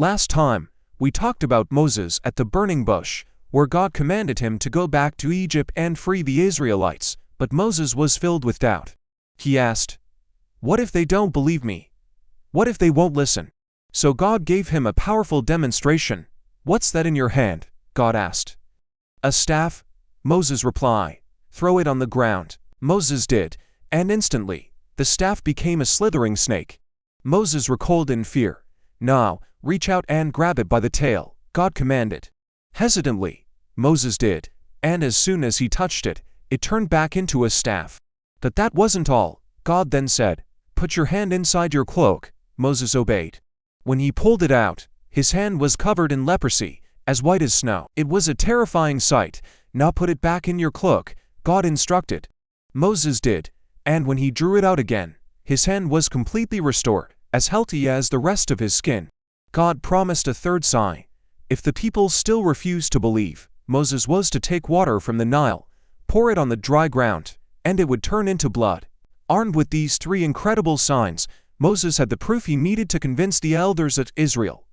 Last time, we talked about Moses at the burning bush, where God commanded him to go back to Egypt and free the Israelites, but Moses was filled with doubt. He asked, "What if they don't believe me? What if they won't listen?" So God gave him a powerful demonstration. "What's that in your hand?" God asked. "A staff," Moses replied. "Throw it on the ground." Moses did, and instantly, the staff became a slithering snake. Moses recoiled in fear. "Now, reach out and grab it by the tail," God commanded. Hesitantly, Moses did, and as soon as he touched it, it turned back into a staff. But that wasn't all. God then said, "Put your hand inside your cloak." Moses obeyed. When he pulled it out, his hand was covered in leprosy, as white as snow. It was a terrifying sight. "Now put it back in your cloak," God instructed. Moses did, and when he drew it out again, his hand was completely restored, as healthy as the rest of his skin. God promised a third sign. If the people still refused to believe, Moses was to take water from the Nile, pour it on the dry ground, and it would turn into blood. Armed with these three incredible signs, Moses had the proof he needed to convince the elders of Israel.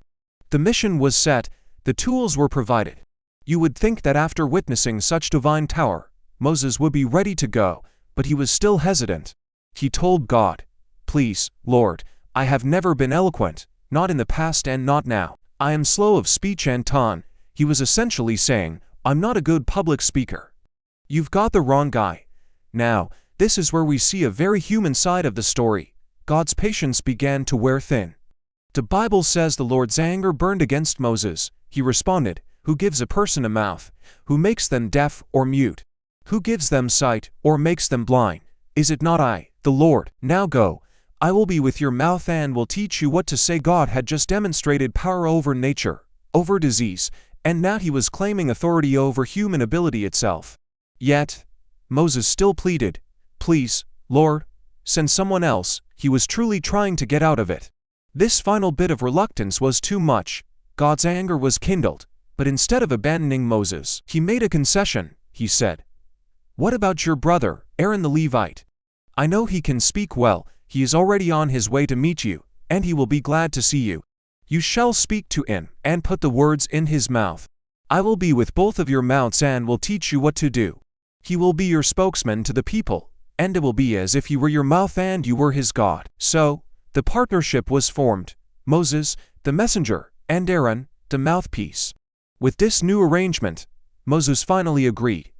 The mission was set, the tools were provided. You would think that after witnessing such divine power, Moses would be ready to go, but he was still hesitant. He told God, "Please, Lord, I have never been eloquent, not in the past and not now. I am slow of speech and tongue." He was essentially saying, "I'm not a good public speaker." You've got the wrong guy. Now, this is where we see a very human side of the story. God's patience began to wear thin. The Bible says the Lord's anger burned against Moses. He responded, "Who gives a person a mouth? Who makes them deaf or mute? Who gives them sight or makes them blind? Is it not I, the Lord? Now go. I will be with your mouth and will teach you what to say." God had just demonstrated power over nature, over disease, and now he was claiming authority over human ability itself. Yet, Moses still pleaded, "Please, Lord, send someone else." He was truly trying to get out of it. This final bit of reluctance was too much. God's anger was kindled, but instead of abandoning Moses, he made a concession. He said, "What about your brother, Aaron the Levite? I know he can speak well. He is already on his way to meet you, and he will be glad to see you. You shall speak to him, and put the words in his mouth. I will be with both of your mouths and will teach you what to do. He will be your spokesman to the people, and it will be as if he were your mouth and you were his God." So, the partnership was formed. Moses, the messenger, and Aaron, the mouthpiece. With this new arrangement, Moses finally agreed.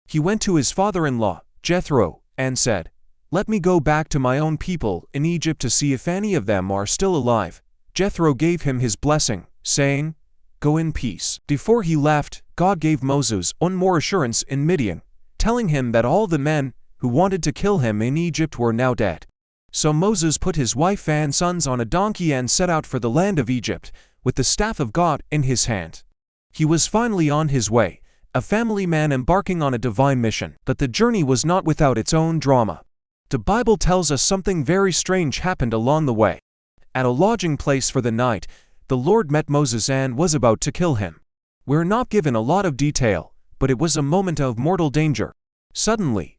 He went to his father-in-law, Jethro, and said, "Let me go back to my own people in Egypt to see if any of them are still alive." Jethro gave him his blessing, saying, "Go in peace." Before he left, God gave Moses one more assurance in Midian, telling him that all the men who wanted to kill him in Egypt were now dead. So Moses put his wife and sons on a donkey and set out for the land of Egypt, with the staff of God in his hand. He was finally on his way, a family man embarking on a divine mission. But the journey was not without its own drama. The Bible tells us something very strange happened along the way. At a lodging place for the night, the Lord met Moses and was about to kill him. We're not given a lot of detail, but it was a moment of mortal danger. Suddenly,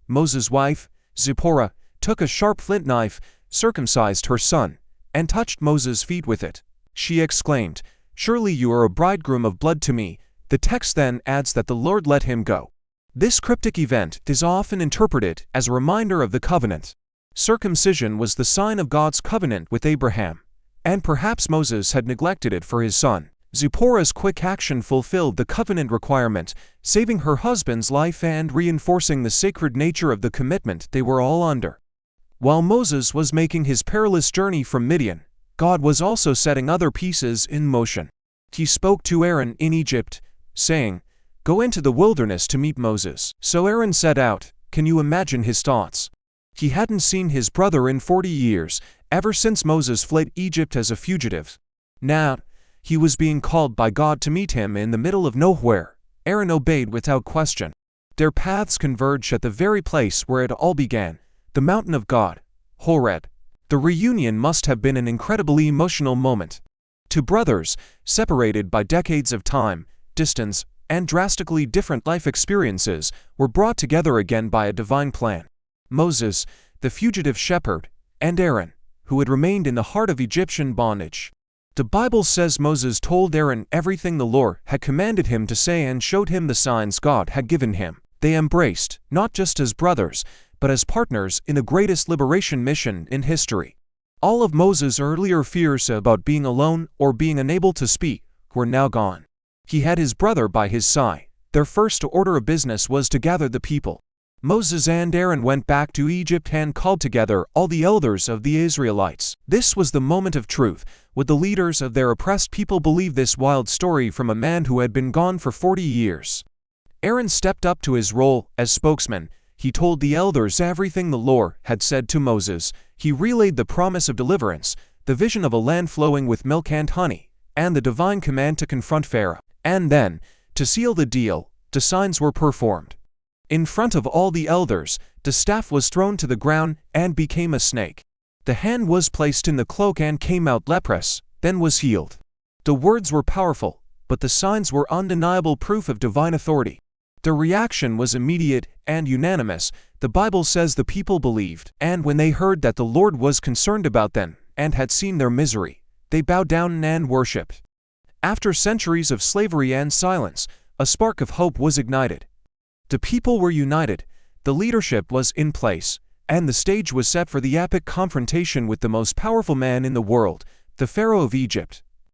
Moses' wife, Zipporah, took a sharp flint knife, circumcised her son, and touched Moses' feet with it. She exclaimed, "Surely you are a bridegroom of blood to me." The text then adds that the Lord let him go. This cryptic event is often interpreted as a reminder of the covenant. Circumcision was the sign of God's covenant with Abraham, and perhaps Moses had neglected it for his son. Zipporah's quick action fulfilled the covenant requirement, saving her husband's life and reinforcing the sacred nature of the commitment they were all under. While Moses was making his perilous journey from Midian, God was also setting other pieces in motion. He spoke to Aaron in Egypt, saying, "Go into the wilderness to meet Moses." So Aaron set out. Can you imagine his thoughts? He hadn't seen his brother in 40 years, ever since Moses fled Egypt as a fugitive. Now, he was being called by God to meet him in the middle of nowhere. Aaron obeyed without question. Their paths converged at the very place where it all began, the mountain of God, Horeb. The reunion must have been an incredibly emotional moment. Two brothers, separated by decades of time, distance, and drastically different life experiences, were brought together again by a divine plan. Moses, the fugitive shepherd, and Aaron, who had remained in the heart of Egyptian bondage. The Bible says Moses told Aaron everything the Lord had commanded him to say and showed him the signs God had given him. They embraced, not just as brothers, but as partners in the greatest liberation mission in history. All of Moses' earlier fears about being alone or being unable to speak were now gone. He had his brother by his side. Their first order of business was to gather the people. Moses and Aaron went back to Egypt and called together all the elders of the Israelites. This was the moment of truth. Would the leaders of their oppressed people believe this wild story from a man who had been gone for 40 years? Aaron stepped up to his role as spokesman. He told the elders everything the Lord had said to Moses. He relayed the promise of deliverance, the vision of a land flowing with milk and honey, and the divine command to confront Pharaoh. And then, to seal the deal, the signs were performed. In front of all the elders, the staff was thrown to the ground and became a snake. The hand was placed in the cloak and came out leprous, then was healed. The words were powerful, but the signs were undeniable proof of divine authority. The reaction was immediate and unanimous. The Bible says the people believed, and when they heard that the Lord was concerned about them and had seen their misery, they bowed down and worshipped. After centuries of slavery and silence, a spark of hope was ignited. The people were united, the leadership was in place, and the stage was set for the epic confrontation with the most powerful man in the world, the Pharaoh of Egypt.